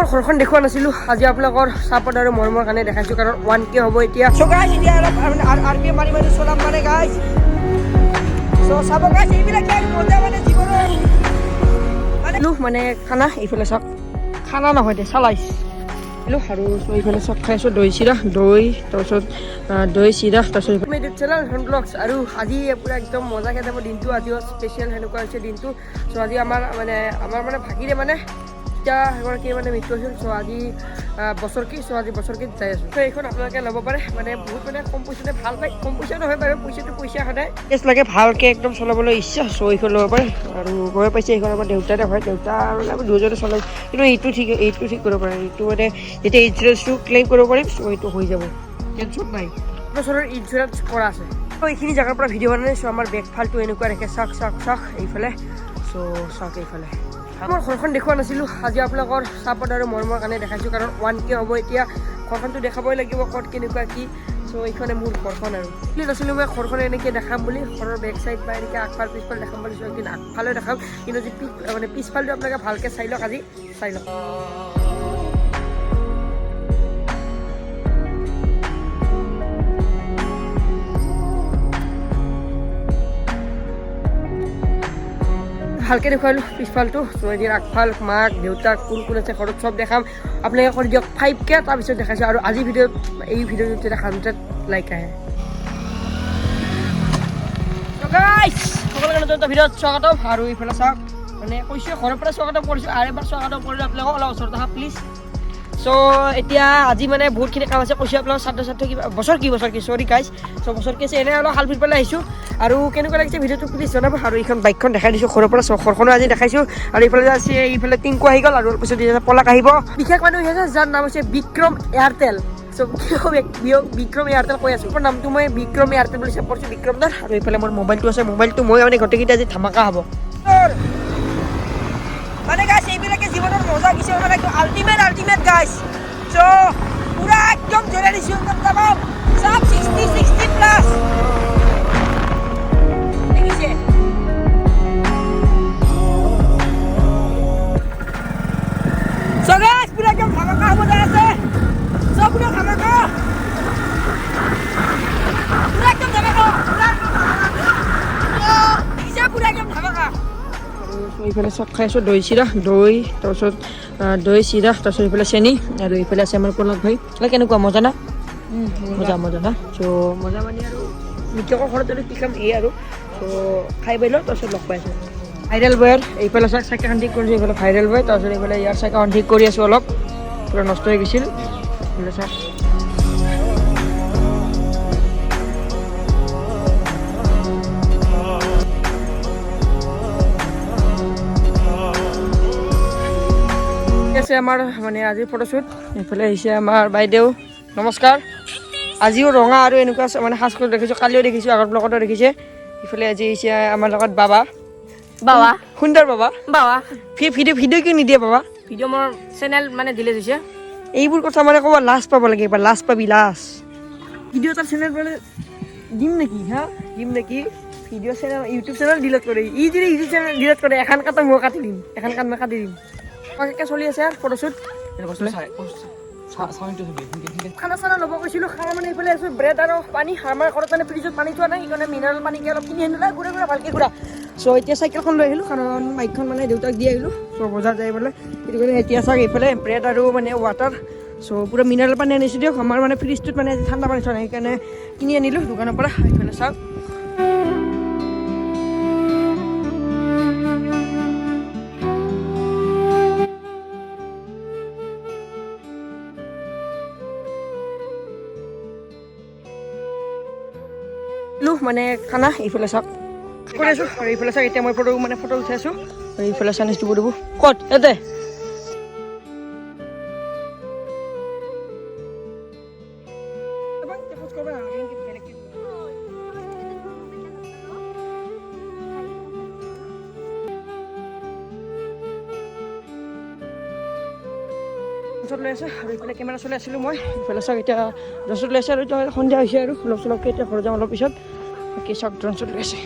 মোৰ ঘৰখন দেখুৱা নাছিলো আজি আপোনালোকৰ চাপৰ্ট আৰু মৰমৰ কাৰণে দেখাইছো কাৰণ 1K হ'ব এতিয়া সো গাইস এতিয়া আৰপিএম মাৰি মাৰি চলাম মানে গাইস সো চাব গাইস এইবিলাক গাইস মজা মানে জীৱনৰ মানে খানা এইফালে চাওক খানা নহয় দে চালাইছ হেল্ল' আৰু এইফালে চব খাইছোঁ দৈ চিৰা দৈ তাৰপিছত দৈ চিৰা তাৰপিছত ইউটিউব চেনেল হেণ্ড ব্লগছ আৰু আজি পূৰা একদম মজাকৈ যাব দিনটো আজিও স্পেচিয়েল সেনেকুৱা হৈছে দিনটো চ' আজি আমাৰ মানে ভাগিৰে মানে এতিয়া এগৰাকী মানে মৃত্যু হৈছিল চ' আজি বছৰকীত যাই আছোঁ চ' এইখন আপোনালোকে ল'ব পাৰে মানে বহুত মানে কম পইচাতে ভাল পায় কম পইচা নহয় বাৰু পইচাটো পইচা সদায় কেছ লাগে ভালকৈ একদম চলাবলৈ ইচ্ছা চ' এইখন ল'ব পাৰে আৰু গৈ পাইছে এইখন আমাৰ দেউতাৰে হয় দেউতা মানে আমি দুজনে চলাওঁ কিন্তু এইটো ঠিক কৰিব পাৰে এইটো মানে যেতিয়া ইঞ্চুৰেঞ্চটো ক্লেইম কৰিব পাৰিম চ' এইটো হৈ যাব টেনশ্যন নাই বছৰৰ ইঞ্চুৰেঞ্চ কৰা আছে ত' এইখিনি জেগাৰ পৰা ভিডিঅ' বনাই চ' আমাৰ বেকফালটো এনেকুৱা ৰাখে চাওক এইফালে চ' চাওক এইফালে মোৰ ঘৰখন দেখুৱা নাছিলোঁ আজি আপোনালোকৰ চাপৰ্ট আৰু মৰমৰ কাৰণে দেখাইছোঁ কাৰণ 1K হ'ব এতিয়া ঘৰখনটো দেখাবই লাগিব ক'ত কেনেকুৱা কি চ' এইখনে মোৰ ঘৰখন আৰু বুলি নাছিলোঁ মই ঘৰখন এনেকৈ দেখাম বুলি ঘৰৰ বেক চাইড বা এনেকৈ আগফাল পিছফাল দেখাম বুলি চ' একদিন আগফালে দেখাম কিন্তু যি মানে পিছফালটো আপোনালোকে ভালকৈ চাই লওক আজি চাই লওক ভালকৈ দেখুৱালোঁ পিছফালটো চ' এদিন আগফাল মাক দেউতাক কোন আছে ঘৰত চব দেখাম আপোনালোকে কৰি দিয়ক 5K তাৰপিছত দেখাইছোঁ আৰু আজি এই ভিডিঅ'টোত যেতিয়া 100 লাইক আহে সকলোকে নতুন এটা ভিডিঅ'ত স্বাগতম আৰু এইফালে চাওক মানে কৈছোঁ ঘৰৰ পৰা স্বাগতম কৰিছোঁ আৰু এবাৰ স্বাগতম কৰিলোঁ আপোনালোকক অলপ ওচৰত আহা প্লিজ চ' এতিয়া আজি মানে বহুতখিনি কাম আছে কৈছোঁ আপোনালোকৰ ছাত্ৰ কিবা বছৰ কি চৰি গাইছ চ' বছৰ কি আছে এনেই অলপ হাল ফিৰ পেলাই আহিছোঁ আৰু কেনেকুৱা লাগিছে ভিডিঅ'টো প্লিজ জনাব আৰু এইখন বাইকখন দেখাই দিছোঁ ঘৰৰ পৰা ঘৰখনো আজি দেখাইছোঁ আৰু এইফালে আছে এইফালে টিংকু আহি গ'ল আৰু পিছত পলাক আহিব বিশেষ মানুহ আছে যাৰ নাম হৈছে বিক্ৰম এয়াৰটেল চ' বিক্ৰম এয়াৰটেল কৈ আছোঁ নামটো মই বিক্ৰম এয়াৰটেল বুলি চেভ কৰিছোঁ বিক্ৰম দাৰ আৰু এইফালে মোৰ মোবাইলটো আছে মোবাইলটো মই মানে গোটেইকেইটা আজি ধামাকা হ'ব মানে গাইছ এইবিলাকে জীৱনৰ মজা কিছু মানে আল্টিমেট গাইছ চ' পুৰা একদম জ্বলাই দিছোঁ একদম তামাম সব 60 প্লাছ দেখিছে চ' গাইছ পুৰা একদম ধামাকা হ'ব যায় আছে চ' পুৰা ধামাকা একদম ধামাকা দেখিছে পুৰা একদম ধামাকা এইফালে চব খাই আছোঁ দৈ চিৰা দৈ তাৰপিছত দৈ চিৰা তাৰপিছত এইফালে চেনি আৰু এইফালে আছে আমাৰ পলক ভাই কেনেকুৱা মজা না মজা না চ' মজা মানে আৰু মিঠকৰ ঘৰত যদি কি খাম আৰু চ' খাই পাই লওঁ তাৰপিছত লগ পাই আছোঁ ভাইৰেল বয়ৰ এইফালে চাইকেলখন ঠিক কৰিছোঁ এইফালে ভাইৰেল বয় তাৰপিছত এইফালে ইয়াৰ চাইকেলখন ঠিক কৰি আছোঁ অলপ পূৰা নষ্ট হৈ গৈছিল এইফালে চাওক আছে আমাৰ মানে আজিৰ ফটোশ্বুট এইফালে আহিছে আমাৰ বাইদেউ নমস্কাৰ আজিও ৰঙা আৰু এনেকুৱা মানে সাজ কৰি দেখিছোঁ কালিও দেখিছোঁ আগৰ ব্লগতো দেখিছে ইফালে আজি আহিছে আমাৰ লগত বাবা সুন্দৰ বাবা ভিডিঅ' কিয় নিদিয়ে বাবা ভিডিঅ' মোৰ চেনেল মানে ডিলিট হৈছে এইবোৰ কথা মানে ক'ব লাজ পাব লাগে এইবাৰ লাজ পাবি লাজ ভিডিঅ' এটা চেনেল মানে দিম নেকি video' channel YouTube channel delete কৰে ই যদি ইউটিউব চেনেল ডিলিট কৰে এখন কাটা মই কাটি দিম এনেকৈ চলি আছে আৰু ফটোশ্বুট খানা চানা ল'ব কৈছিলোঁ খানা মানে এইফালে আছোঁ ব্ৰেড আৰু পানী আমাৰ ঘৰত মানে ফ্ৰিজত পানী থোৱা নাই সেইকাৰণে মিনাৰেল পানীকে অলপ কিনি আনিলোঁ ঘূৰা ভালকৈ ঘূৰা চ' এতিয়া চাইকেলখন লৈ আহিলোঁ কাৰণ বাইকখন মানে দেউতাক দি আহিলোঁ চ' বজাৰ যাই পেলাই সেইটো কাৰণে এতিয়া চাওক এইফালে ব্ৰেড আৰু মানে ৱাটাৰ চ' পূৰা মিনাৰেল পানী আনিছোঁ দিয়ক আমাৰ মানে ফ্ৰিজটোত মানে ঠাণ্ডা পানী থোৱা নাই সেইকাৰণে কিনি আনিলোঁ দোকানৰ পৰা এইফালে চাওক মানে খানা এইফালে চাওক কৰি আছোঁ আৰু এইফালে চাওক এতিয়া মই ফটো উঠাই আছোঁ আৰু এইফালে চানিজ দিব ক'ত ইয়াতে লৈ আছে আৰু এইফালে কেমেৰা চলাই আছিলোঁ মই এইফালে চাওক এতিয়া ড্ৰ'ন শ্বট লৈ আছে আৰু এতিয়া সন্ধিয়া হৈছে আৰু অলপ চলপকৈ এতিয়া ঘৰত যাম অলপ পিছত বাকী চাওক ড্ৰ'ন শ্বট লৈ আছে